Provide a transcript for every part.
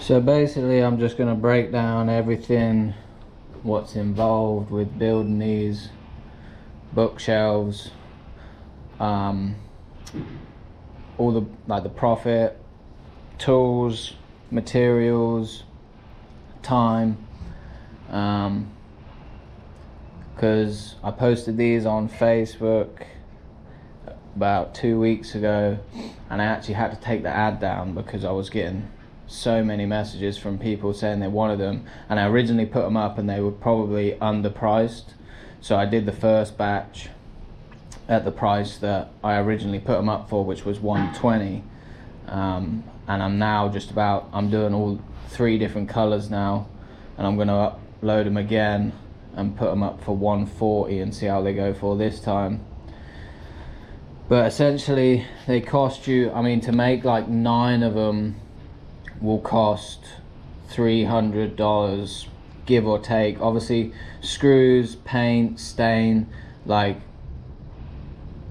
So basically I'm just going to break down everything what's involved with building these bookshelves, all the profit, tools, materials, time, because I posted these on Facebook about 2 weeks ago, and I actually had to take the ad down because I was getting so many messages from people saying they wanted them, and I originally put them up and they were probably underpriced, so I did the first batch at the price that I originally put them up for, which was $120, and I'm doing all 3 different colors now, and I'm going to upload them again and put them up for $140 and see how they go for this time. But essentially they cost you, to make like 9 of them will cost $300, give or take. Obviously screws, paint, stain, like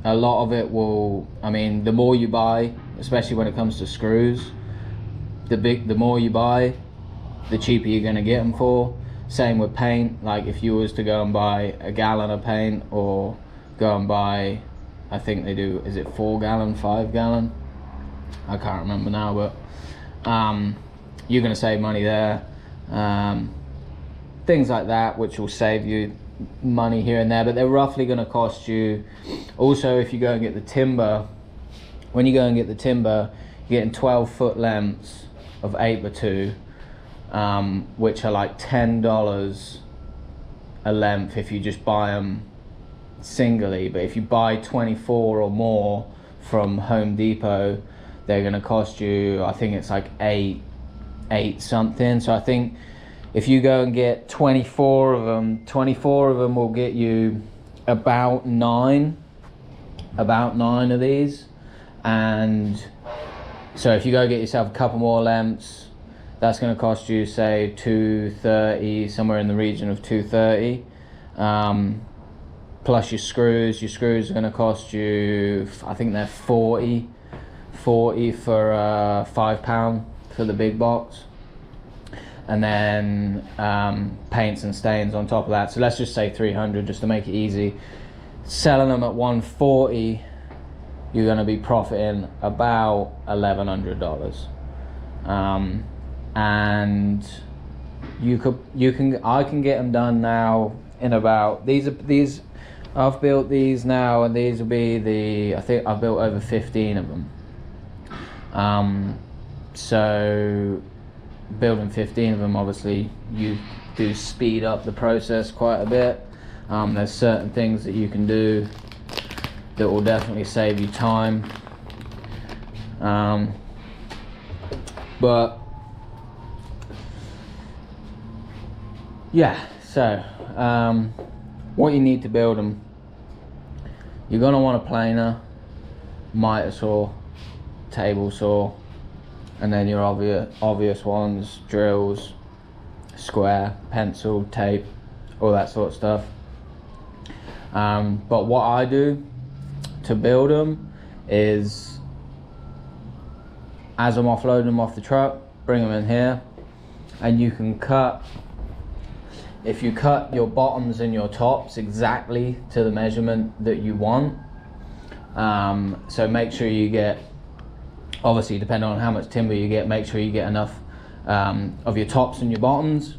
a lot of it will, the more you buy, especially when it comes to screws, the more you buy, the cheaper you're going to get them for. Same with paint. Like if you was to go and buy a gallon of paint, or go and buy, I think they do, is it 4 gallon, 5 gallon? I can't remember now, but you're going to save money there. Things like that, which will save you money here and there, but they're roughly going to cost you. Also, if you go and get the timber, when you go and get the timber, you're getting 12-foot lengths of 8x2, which are like $10 a length if you just buy them singly. But if you buy 24 or more from Home Depot, they're going to cost you, I think it's like eight something. So I think if you go and get 24 of them will get you about 9 of these. And so if you go get yourself a couple more lengths, that's going to cost you, say, $230, somewhere in the region of $230. Plus your screws are going to cost you, I think they're $40 for £5 for the big box, and then paints and stains on top of that. So let's just say $300 just to make it easy. Selling them at $140, you're going to be profiting about $1,100. And I can get them done now in about, these I've built these now, and these will be I think I've built over 15 of them. So building 15 of them, obviously you do speed up the process quite a bit. There's certain things that you can do that will definitely save you time. But yeah, so what you need to build them, you're going to want a planer, miter saw, table saw, and then your obvious ones, drills, square, pencil, tape, all that sort of stuff. But what I do to build them is, as I'm offloading them off the truck, bring them in here, and you can cut, if you cut your bottoms and your tops exactly to the measurement that you want, so make sure you get, obviously depending on how much timber you get, make sure you get enough of your tops and your bottoms.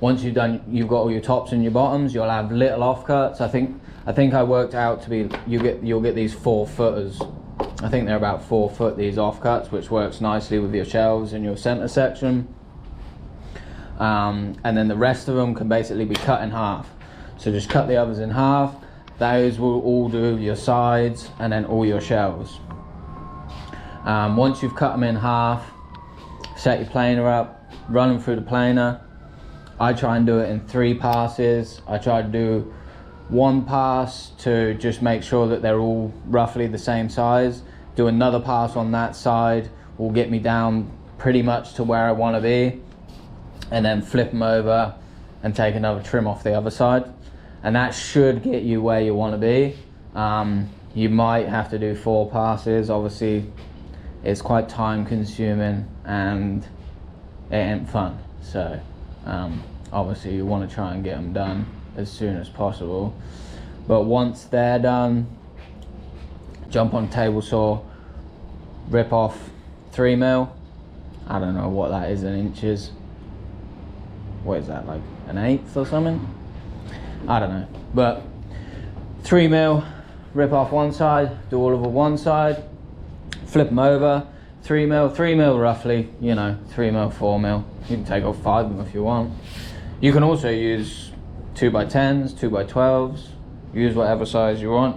Once you've got all your tops and your bottoms, you'll have little offcuts. I think I worked out to be, you'll get these 4-footers. I think they're about 4 foot, these offcuts, which works nicely with your shelves and your center section. And then the rest of them can basically be cut in half. So just cut the others in half. Those will all do your sides and then all your shelves. Once you've cut them in half, set your planer up, run them through the planer. I try and do it in 3 passes. I try to do 1 pass to just make sure that they're all roughly the same size. Do another pass on that side, will get me down pretty much to where I want to be, and then flip them over and take another trim off the other side, and that should get you where you want to be. You might have to do 4 passes. Obviously it's quite time consuming, and it ain't fun. So obviously you want to try and get them done as soon as possible. But once they're done, jump on table saw, rip off 3mm. I don't know what that is in inches. What is that, like an 1/8 or something? I don't know. But 3mm, rip off one side, do all of one side, flip them over. 3mm roughly, you know, 3mm, 4mm. You can take off 5mm if you want. You can also use 2x10s, 2x12s, use whatever size you want.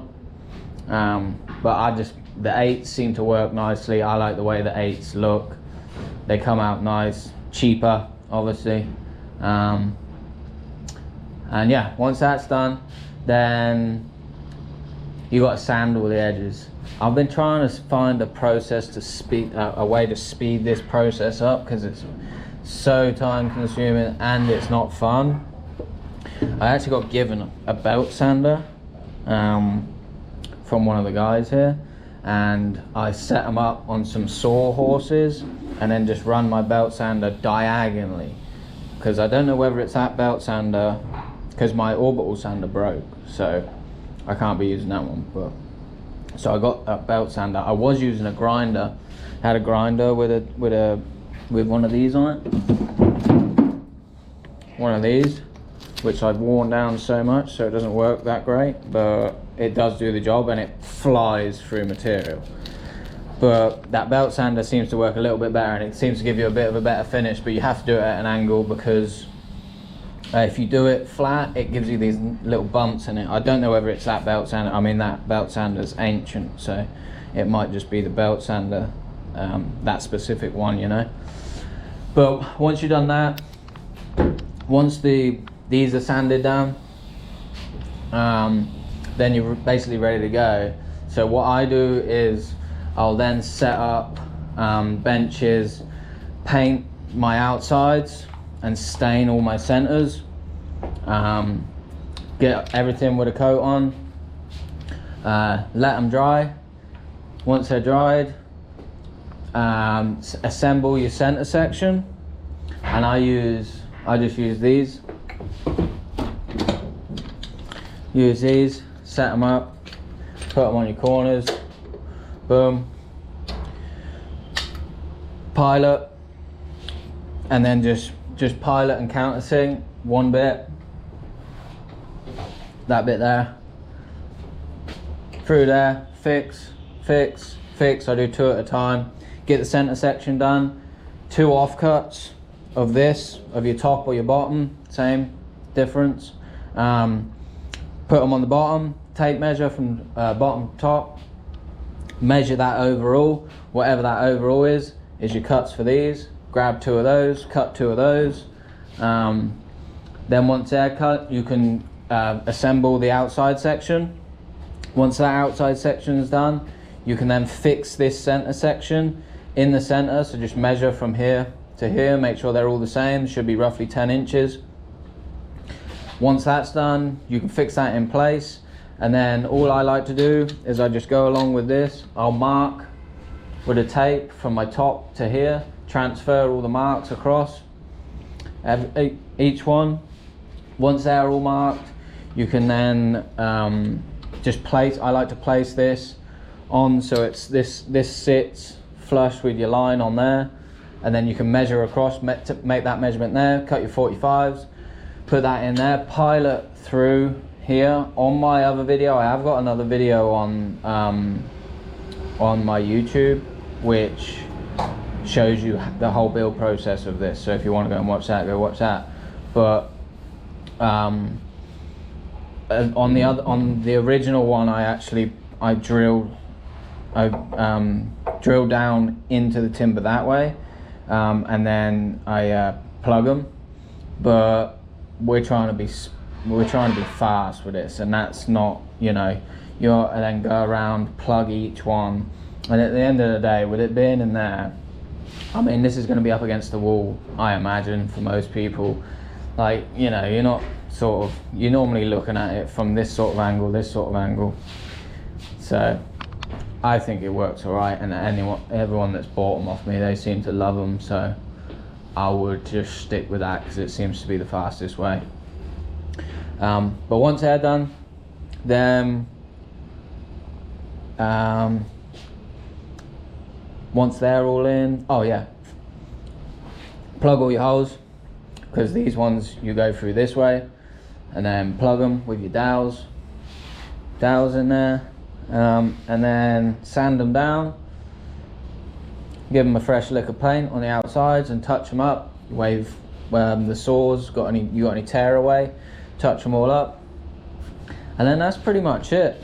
But the 8s seem to work nicely. I like the way the 8s look. They come out nice, cheaper, obviously. And yeah, once that's done, then you got to sand all the edges. I've been trying to find a process to speed, a way to speed this process up, because it's so time consuming and it's not fun. I actually got given a belt sander from one of the guys here, and I set them up on some sawhorses and then just run my belt sander diagonally, because I don't know whether it's that belt sander, because my orbital sander broke, so I can't be using that one. But so I got a belt sander. I was using a grinder. Had a grinder with one of these on it. One of these, which I've worn down so much, so it doesn't work that great, but it does do the job and it flies through material. But that belt sander seems to work a little bit better, and it seems to give you a bit of a better finish, but you have to do it at an angle, because if you do it flat, it gives you these little bumps in it. I don't know whether it's that belt sander. I mean, that belt sander's ancient, so it might just be the belt sander, that specific one, you know. But once you've done that, once these are sanded down, then you're basically ready to go. So what I do is I'll then set up benches, paint my outsides and stain all my centers, get everything with a coat on, let them dry. Once they're dried, assemble your center section, and I just use these, set them up, put them on your corners, boom, pilot, and then just pilot and countersink one bit, that bit there, through there, fix. I do 2 at a time. Get the center section done, 2 offcuts of your top or your bottom, same difference. Put them on the bottom, tape measure from bottom to top, measure that overall, whatever that overall is your cuts for these. Grab 2 of those, cut 2 of those. Then once they're cut, you can assemble the outside section. Once that outside section is done, you can then fix this center section in the center. So just measure from here to here, make sure they're all the same. Should be roughly 10 inches. Once that's done, you can fix that in place. And then all I like to do is I just go along with this. I'll mark with a tape from my top to here, transfer all the marks across each one. Once they're all marked, you can then just place, I like to place this on so it's this sits flush with your line on there, and then you can measure across to make that measurement there, cut your 45s, put that in there, pilot through here. On my other video, I have got another video on my YouTube which shows you the whole build process of this, so if you want to go and watch that, go watch that. But on the original one, I drilled down into the timber that way, and then I plug them. But we're trying to be fast with this, and that's not, you know, you're then go around, plug each one, and at the end of the day, with it being in there, I mean, this is going to be up against the wall, I imagine, for most people. Like, you know, you're normally looking at it from this sort of angle. So I think it works all right, and everyone that's bought them off me, they seem to love them. So I would just stick with that because it seems to be the fastest way. But once they're done, then once they're all in, oh yeah, plug all your holes, because these ones you go through this way, and then plug them with your dowels in there, and then sand them down, give them a fresh lick of paint on the outsides and touch them up. Wave the saws, got any tear away, touch them all up, and then that's pretty much it.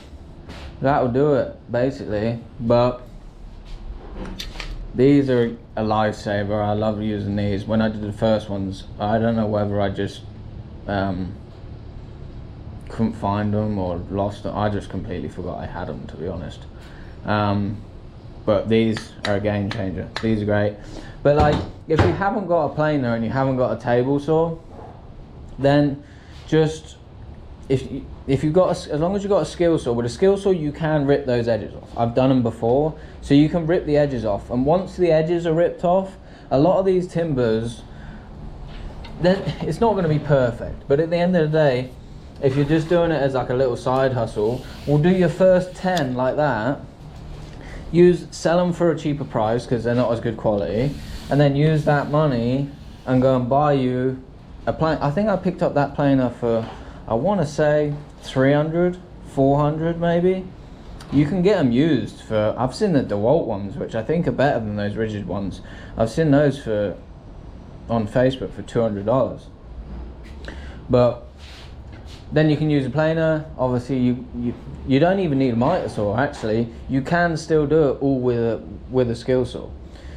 That'll do it basically. But these are a lifesaver. I love using these. When I did the first ones, I don't know whether I just couldn't find them or lost them. I just completely forgot I had them, to be honest. But these are a game changer. These are great. But like, if you haven't got a planer and you haven't got a table saw, then just if you've got as long as you've got a skill saw, with a skill saw you can rip those edges off. I've done them before, so you can rip the edges off, and once the edges are ripped off, a lot of these timbers, then it's not going to be perfect, but at the end of the day, if you're just doing it as like a little side hustle, we'll do your first 10 like that, sell them for a cheaper price because they're not as good quality, and then use that money and go and buy you a plane. I think I picked up that planer for, I want to say 300, 400 maybe. You can get them used for, I've seen the DeWalt ones, which I think are better than those rigid ones. I've seen those on Facebook for $200. But then you can use a planer. Obviously you don't even need a miter saw actually. You can still do it all with a skill saw.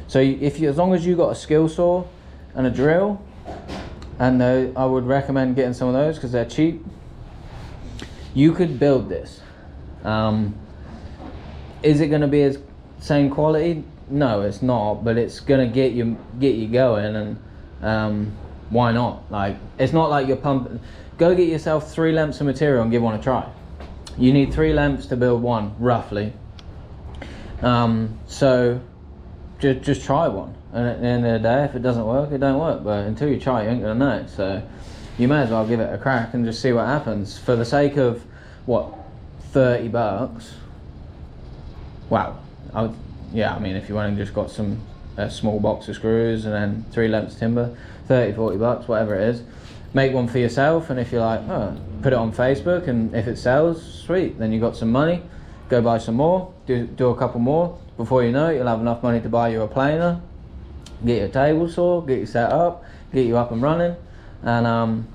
So as long as you got a skill saw and a drill, and I would recommend getting some of those because they're cheap, you could build this. Is it going to be as same quality? No, it's not, but it's going to get you going, and why not? Like, it's not like you're pumping. Go get yourself 3 lengths of material and give one a try. You need 3 lengths to build one, roughly. So just try one, and at the end of the day, if it doesn't work, it don't work. But until you try, you ain't gonna know. So you may as well give it a crack and just see what happens. For the sake of what, $30? Wow. I mean, if you went and just got a small box of screws and then 3 lengths timber, $30-40, whatever it is. Make one for yourself, and if you're like, oh, put it on Facebook, and if it sells, sweet, then you got some money. Go buy some more, do a couple more. Before you know it, you'll have enough money to buy you a planer, get you a table saw, get you set up, get you up and running, and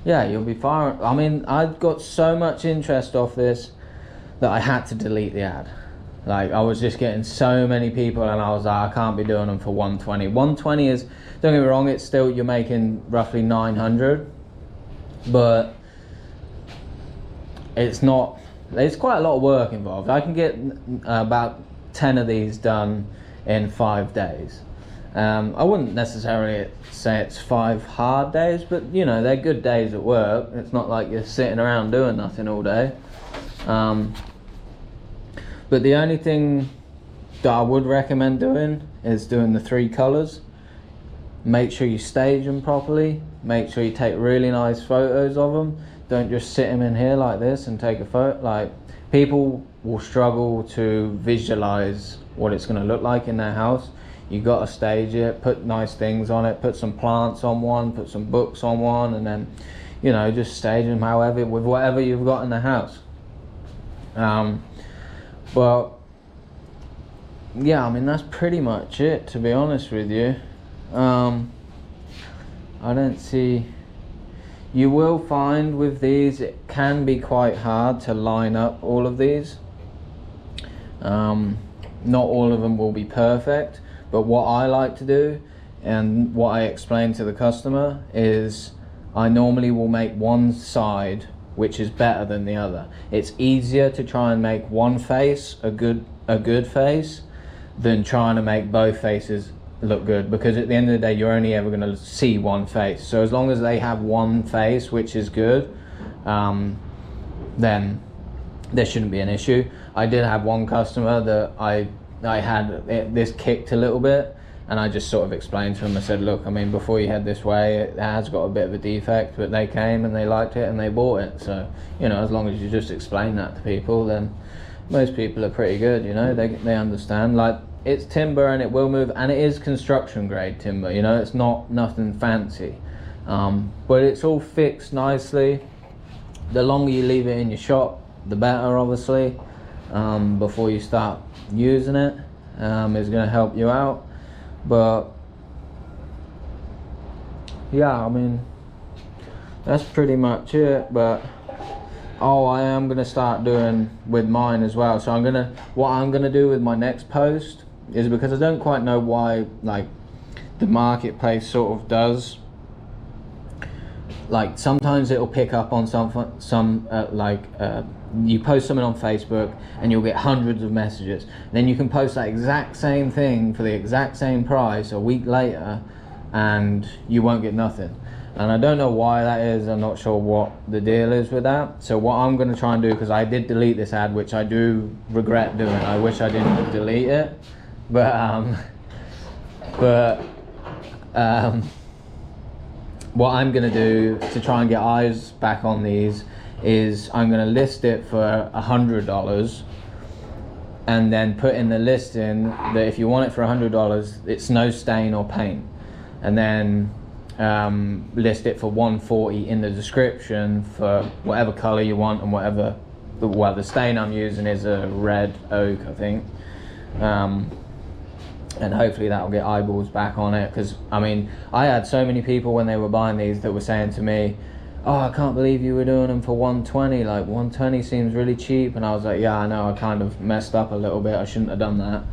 yeah, you'll be fine. I mean, I got so much interest off this that I had to delete the ad. Like, I was just getting so many people, and I was like, I can't be doing them for 120. 120 is, don't get me wrong, it's still, you're making roughly 900, but it's not, there's quite a lot of work involved. I can get about 10 of these done in 5 days. I wouldn't necessarily say it's 5 hard days, but you know, they're good days at work. It's not like you're sitting around doing nothing all day. But the only thing that I would recommend doing is doing the 3 colors. Make sure you stage them properly. Make sure you take really nice photos of them. Don't just sit them in here like this and take a photo. Like, people will struggle to visualize what it's going to look like in their house. You got to stage it, put nice things on it, put some plants on one, put some books on one, and then, you know, just stage them however, with whatever you've got in the house. But yeah, I mean, that's pretty much it, to be honest with you. I don't see, you will find with these it can be quite hard to line up all of these. Not all of them will be perfect, but what I like to do and what I explain to the customer is I normally will make one side which is better than the other. It's easier to try and make one face a good face than trying to make both faces look good, because at the end of the day you're only ever going to see one face. So as long as they have one face which is good, then there shouldn't be an issue. I did have one customer that I had this kicked a little bit, And I just sort of explained to him, I said, look, I mean, before you head this way, it has got a bit of a defect, but they came and they liked it and they bought it. So, you know, as long as you just explain that to people, then most people are pretty good, you know, they understand. Like, it's timber and it will move, and it is construction grade timber, you know, it's not nothing fancy. But it's all fixed nicely. The longer you leave it in your shop, the better, obviously, before you start using it. Is going to help you out. But yeah, I mean, that's pretty much it. But I am going to start doing with mine as well. So what I'm gonna do with my next post is, because I don't quite know why, like, the marketplace sort of does, like, sometimes it'll pick up on you post something on Facebook and you'll get hundreds of messages. Then you can post that exact same thing for the exact same price a week later and you won't get nothing. And I don't know why that is. I'm not sure what the deal is with that. So what I'm going to try and do, because I did delete this ad, which I do regret doing. I wish I didn't delete it. But what I'm going to do to try and get eyes back on these is I'm going to list it for $100 and then put in the listing that if you want it for $100, it's no stain or paint, and then list it for $140 in the description for whatever color you want and whatever. Well, the stain I'm using is a red oak, I think. And hopefully that'll get eyeballs back on it, because I mean, I had so many people when they were buying these that were saying to me, oh, I can't believe you were doing them for $120, like $120 seems really cheap. And I was like, yeah, I know, I kind of messed up a little bit, I shouldn't have done that.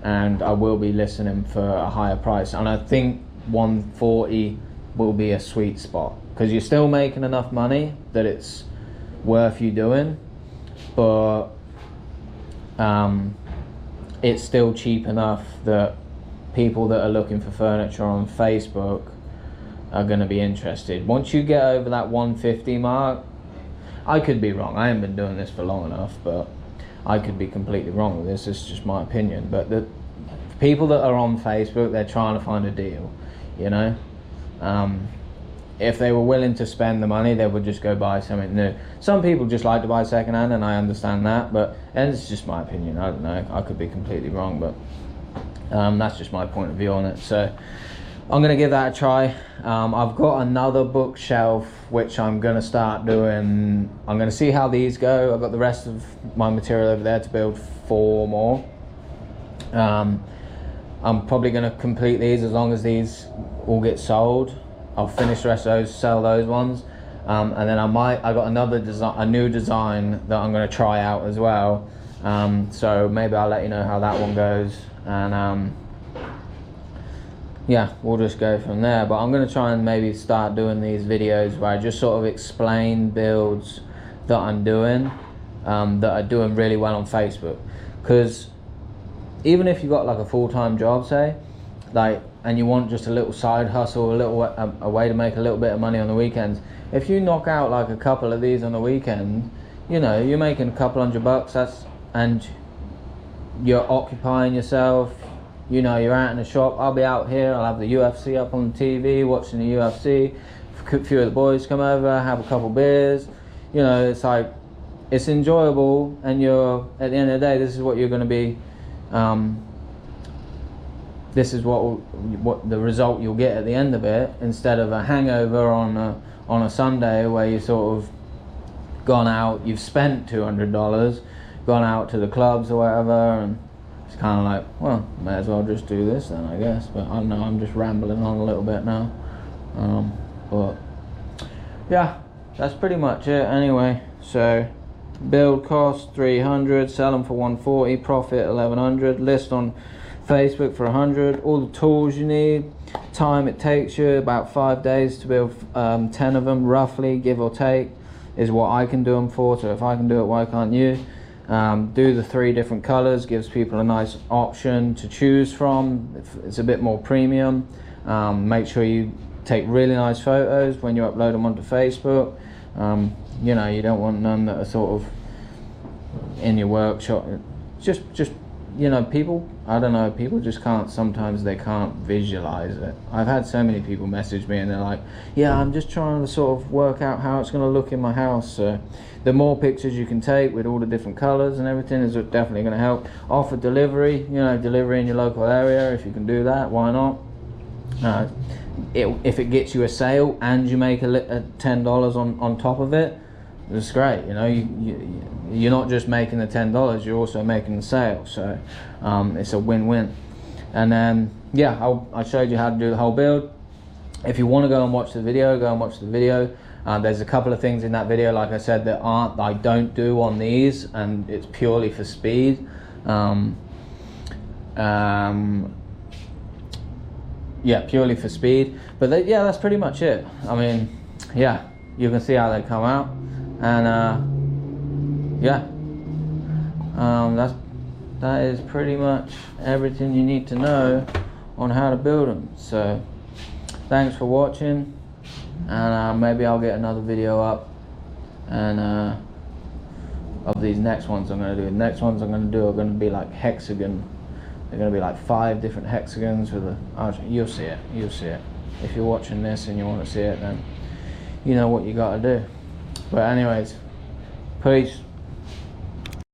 And I will be listing them for a higher price, and I think $140 will be a sweet spot, because you're still making enough money that it's worth you doing, but it's still cheap enough that people that are looking for furniture on Facebook are going to be interested. Once you get over that 150 mark, I could be wrong, I haven't been doing this for long enough, but I could be completely wrong with this. It's just my opinion. But the people that are on Facebook, they're trying to find a deal, you know. If they were willing to spend the money, they would just go buy something new. Some people just like to buy secondhand, and I understand that, and it's just my opinion. I don't know, I could be completely wrong, but that's just my point of view on it. So I'm going to give that a try. I've got another bookshelf which I'm going to start doing. I'm going to see how these go. I've got the rest of my material over there to build 4 more. I'm probably going to complete these as long as these all get sold. I'll finish the rest of those, sell those ones, and then I got another design, a new design that I'm going to try out as well. So maybe I'll let you know how that one goes, and yeah, we'll just go from there. But I'm going to try and maybe start doing these videos where I just sort of explain builds that I'm doing, that are doing really well on Facebook. Because even if you've got like a full-time job, say, like, and you want just a little side hustle, a way to make a little bit of money on the weekends, if you knock out like a couple of these on the weekend, you know, you're making a couple $100. And you're occupying yourself. You know, you're out in the shop. I'll be out here, I'll have the UFC up on the TV, watching the UFC. A few of the boys come over, have a couple beers. You know, it's like, it's enjoyable, and you're, at the end of the day, this is what you're going to be, this is what the result you'll get at the end of it, instead of a hangover on a Sunday where you sort of gone out, you've spent $200, gone out to the clubs or whatever, and it's kind of like, well, may as well just do this then, I guess. But I don't know, I'm just rambling on a little bit now. But yeah, that's pretty much it anyway. So build cost $300, sell them for $140, profit $1,100, list on Facebook for $100. All the tools you need, time it takes you about 5 days to build 10 of them, roughly, give or take, is what I can do them for. So if I can do it, why can't you? Do the 3 different colors, gives people a nice option to choose from. It's a bit more premium. Make sure you take really nice photos when you upload them onto Facebook. You know, you don't want none that are sort of in your workshop. Just you know, people, I don't know, people just can't, sometimes they can't visualize it. I've had so many people message me and they're like, yeah, I'm just trying to sort of work out how it's going to look in my house. So the more pictures you can take with all the different colors and everything is definitely going to help. Offer delivery, you know, delivery in your local area. If you can do that, why not? If it gets you a sale and you make a $10 on top of it, it's great. You know, you're not just making the $10, you're also making the sale. So it's a win-win. And then yeah, I showed you how to do the whole build. If you want to go and watch the video, go and watch the video. There's a couple of things in that video, like I said, that I don't do on these, and it's purely for speed. Yeah, purely for speed. But yeah, that's pretty much it. I mean, yeah, you can see how they come out, and yeah, that is pretty much everything you need to know on how to build them. So thanks for watching, and maybe I'll get another video up, and of these next ones I'm going to do. The next ones I'm going to do are going to be like hexagon. They're going to be like 5 different hexagons with you'll see it, you'll see it. If you're watching this and you want to see it, then you know what you got to do. But anyways, peace.